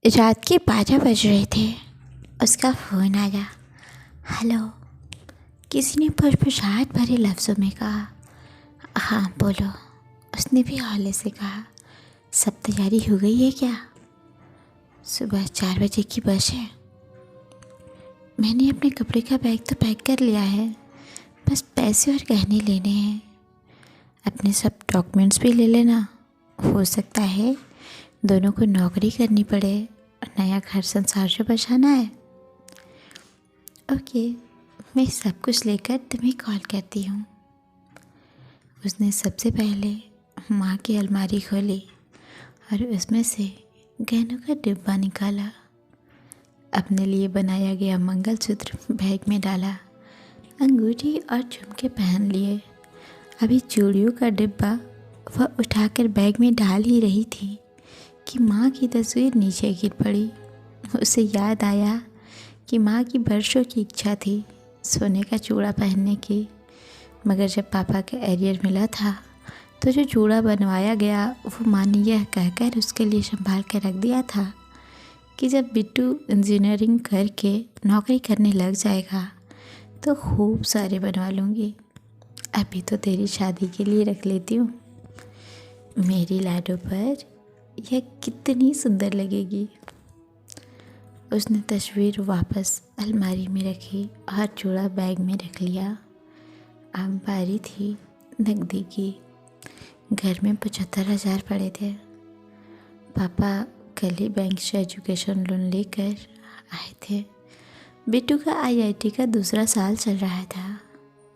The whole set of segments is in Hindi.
रात के 12 बज रहे थे। उसका फ़ोन आया। हेलो। किसी ने फुसफुसाहट भरे लफ्ज़ों में कहा, हाँ बोलो। उसने भी हौले से कहा, सब तैयारी हो गई है क्या? सुबह 4 बजे की बस है। मैंने अपने कपड़े का बैग तो पैक कर लिया है, बस पैसे और गहने लेने हैं। अपने सब डॉक्यूमेंट्स भी ले लेना। हो सकता है दोनों को नौकरी करनी पड़े और नया घर संसार जो बसाना है। ओके, मैं सब कुछ लेकर तुम्हें कॉल करती हूँ। उसने सबसे पहले माँ की अलमारी खोली और उसमें से गहनों का डिब्बा निकाला। अपने लिए बनाया गया मंगलसूत्र बैग में डाला। अंगूठी और झुमके पहन लिए। अभी चूड़ियों का डिब्बा वह उठाकर बैग में डाल ही रही थी कि माँ की तस्वीर नीचे गिर पड़ी। उसे याद आया कि माँ की वर्षों की इच्छा थी सोने का चूड़ा पहनने की, मगर जब पापा का एरियर मिला था तो जो चूड़ा बनवाया गया वो माँ ने यह कहकर उसके लिए संभाल कर रख दिया था कि जब बिट्टू इंजीनियरिंग करके नौकरी करने लग जाएगा तो खूब सारे बनवा लूँगी। अभी तो तेरी शादी के लिए रख लेती हूँ। मेरी लाडो पर यह कितनी सुंदर लगेगी। उसने तस्वीर वापस अलमारी में रखी और चूड़ा बैग में रख लिया। अब बारी थी नकदी की। घर में 75,000 पड़े थे। पापा कल ही बैंक से एजुकेशन लोन लेकर आए थे। बिट्टू का आईआईटी का दूसरा साल चल रहा था।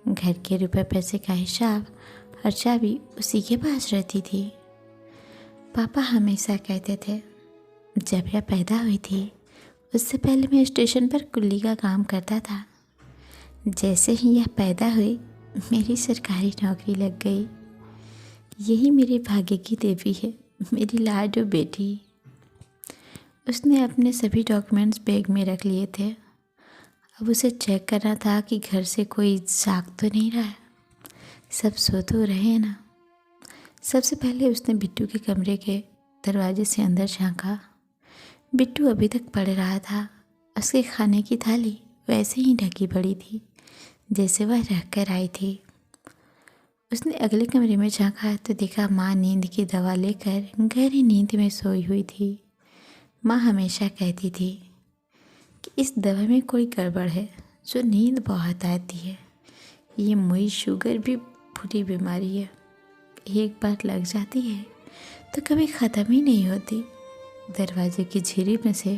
घर के रुपए पैसे का हिसाब और चाबी उसी के पास रहती थी। पापा हमेशा कहते थे, जब यह पैदा हुई थी उससे पहले मैं स्टेशन पर कुल्ली का काम करता था। जैसे ही यह पैदा हुई मेरी सरकारी नौकरी लग गई। यही मेरे भाग्य की देवी है, मेरी लाडो बेटी। उसने अपने सभी डॉक्यूमेंट्स बैग में रख लिए थे। अब उसे चेक करना था कि घर से कोई जाग तो नहीं रहा है, सब सो तो रहे हैं ना। सबसे पहले उसने बिट्टू के कमरे के दरवाजे से अंदर झांका। बिट्टू अभी तक पढ़ रहा था। उसके खाने की थाली वैसे ही ढकी पड़ी थी जैसे वह रख कर आई थी। उसने अगले कमरे में झांका तो देखा माँ नींद की दवा लेकर गहरी नींद में सोई हुई थी। माँ हमेशा कहती थी कि इस दवा में कोई गड़बड़ है जो नींद बहुत आती है। ये मुई शुगर भी बुरी बीमारी है, एक बार लग जाती है तो कभी ख़त्म ही नहीं होती। दरवाजे की झिरी में से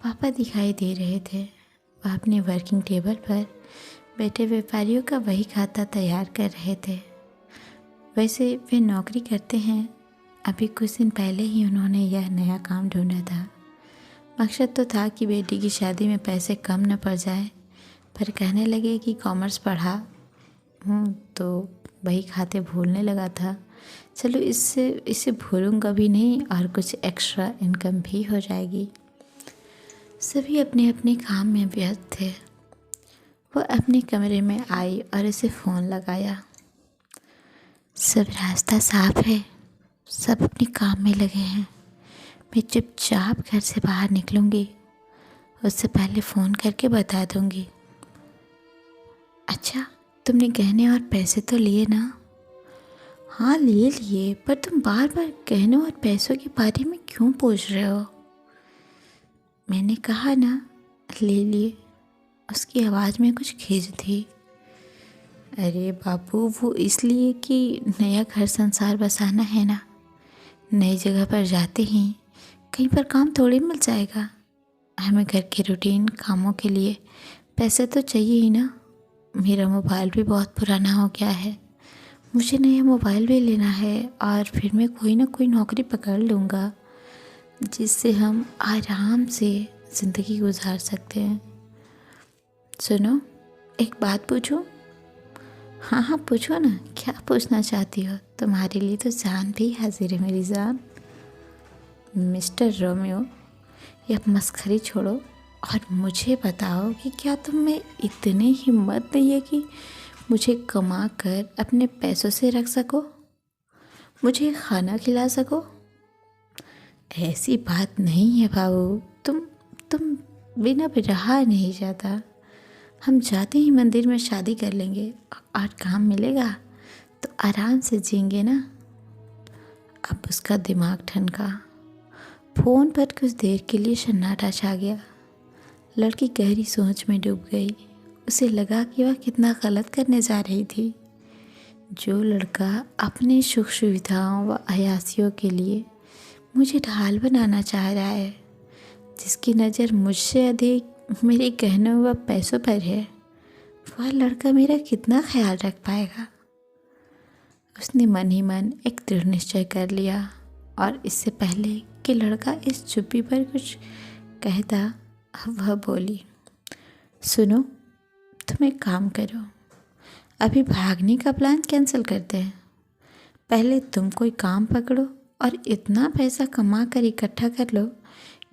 पापा दिखाई दे रहे थे। वह अपने वर्किंग टेबल पर बैठे व्यापारियों का वही खाता तैयार कर रहे थे। वैसे वे नौकरी करते हैं। अभी कुछ दिन पहले ही उन्होंने यह नया काम ढूंढा था। मकसद तो था कि बेटी की शादी में पैसे कम न पड़ जाए, पर कहने लगे कि कॉमर्स पढ़ा हूँ तो वही खाते भूलने लगा था। चलो इससे भूलूंगा भी नहीं और कुछ एक्स्ट्रा इनकम भी हो जाएगी। सभी अपने अपने काम में व्यस्त थे। वो अपने कमरे में आई और इसे फ़ोन लगाया। सब रास्ता साफ है, सब अपने काम में लगे हैं। मैं चुपचाप घर से बाहर निकलूँगी, उससे पहले फ़ोन करके बता दूँगी। अच्छा, तुमने गहने और पैसे तो लिए ना? हाँ ले लिए, पर तुम बार बार गहनों और पैसों के बारे में क्यों पूछ रहे हो? मैंने कहा ना ले लिए। उसकी आवाज़ में कुछ खींच थी। अरे बाबू, वो इसलिए कि नया घर संसार बसाना है ना। नई जगह पर जाते ही कहीं पर काम थोड़ी मिल जाएगा। हमें घर के रूटीन कामों के लिए पैसे तो चाहिए ही ना। मेरा मोबाइल भी बहुत पुराना हो गया है, मुझे नया मोबाइल भी लेना है और फिर मैं कोई ना कोई नौकरी पकड़ लूँगा जिससे हम आराम से ज़िंदगी गुजार सकते हैं। सुनो, एक बात पूछूं? हाँ हाँ पूछो ना, क्या पूछना चाहती हो? तुम्हारे लिए तो जान भी हाजिर है मेरी जान। मिस्टर रोमियो, यह मस्खरी छोड़ो और मुझे बताओ कि क्या तुम में इतनी हिम्मत नहीं है कि मुझे कमा कर अपने पैसों से रख सको, मुझे खाना खिला सको? ऐसी बात नहीं है बाबू, तुम बिना भी रहा नहीं जाता। हम जाते ही मंदिर में शादी कर लेंगे और काम मिलेगा तो आराम से जिएंगे ना। अब उसका दिमाग ठनका। फ़ोन पर कुछ देर के लिए सन्नाटा छा गया। लड़की गहरी सोच में डूब गई। उसे लगा कि वह कितना गलत करने जा रही थी। जो लड़का अपने सुख सुविधाओं व अयासियों के लिए मुझे ढाल बनाना चाह रहा है, जिसकी नज़र मुझसे अधिक मेरे गहनों व पैसों पर है, वह लड़का मेरा कितना ख्याल रख पाएगा। उसने मन ही मन एक दृढ़ निश्चय कर लिया और इससे पहले कि लड़का इस चुप्पी पर कुछ कहता, वह बोली, सुनो, तुम एक काम करो, अभी भागने का प्लान कैंसिल करते हैं। पहले तुम कोई काम पकड़ो और इतना पैसा कमा कर इकट्ठा कर लो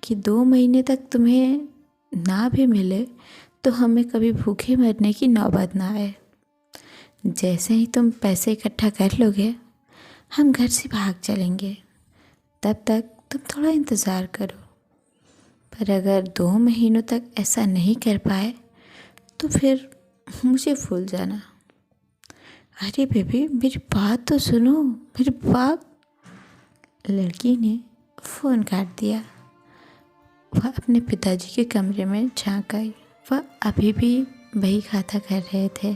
कि 2 महीने तक तुम्हें ना भी मिले तो हमें कभी भूखे मरने की नौबत ना आए। जैसे ही तुम पैसे इकट्ठा कर लोगे, हम घर से भाग चलेंगे। तब तक तुम थोड़ा इंतज़ार करो, पर अगर 2 महीनों तक ऐसा नहीं कर पाए तो फिर मुझे भूल जाना। अरे बेबी, मेरी बात तो सुनो, मेरी बात। लड़की ने फ़ोन काट दिया। वह अपने पिताजी के कमरे में झांक आई। वह अभी भी बही खाता कर रहे थे।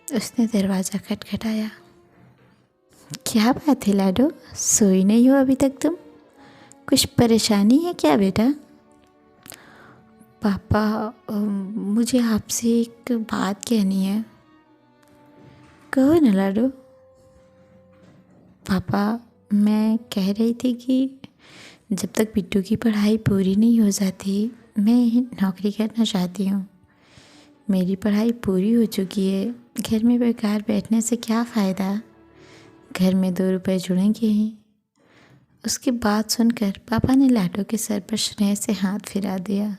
उसने दरवाज़ा खटखटाया। क्या बात है लाडो, सोई नहीं हो अभी तक तुम? कुछ परेशानी है क्या बेटा? पापा, मुझे आपसे एक बात कहनी है। कहो ना लाडो। पापा, मैं कह रही थी कि जब तक बिट्टू की पढ़ाई पूरी नहीं हो जाती, मैं नौकरी करना चाहती हूँ। मेरी पढ़ाई पूरी हो चुकी है, घर में बेकार बैठने से क्या फ़ायदा, घर में 2 रुपए जुड़ेंगे ही। उसकी बात सुनकर पापा ने लाडो के सर पर स्नेह से हाथ फिरा दिया।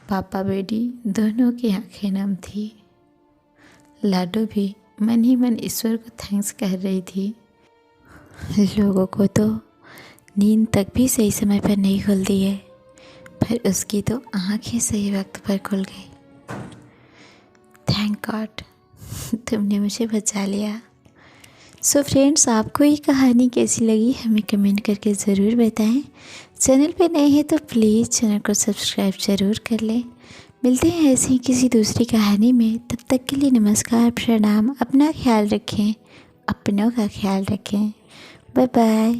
पापा बेटी दोनों की आंखें नम थी। लाडो भी मन ही मन ईश्वर को थैंक्स कह रही थी। लोगों को तो नींद तक भी सही समय पर नहीं खुलती है, पर उसकी तो आंखें सही वक्त पर खुल गई। थैंक गॉड, तुमने मुझे बचा लिया। सो फ्रेंड्स, आपको ये कहानी कैसी लगी हमें कमेंट करके ज़रूर बताएं। चैनल पे नए हैं तो प्लीज़ चैनल को सब्सक्राइब ज़रूर कर लें। मिलते हैं ऐसी किसी दूसरी कहानी में। तब तक के लिए नमस्कार, प्रणाम। अपना ख्याल रखें, अपनों का ख्याल रखें। Bye bye.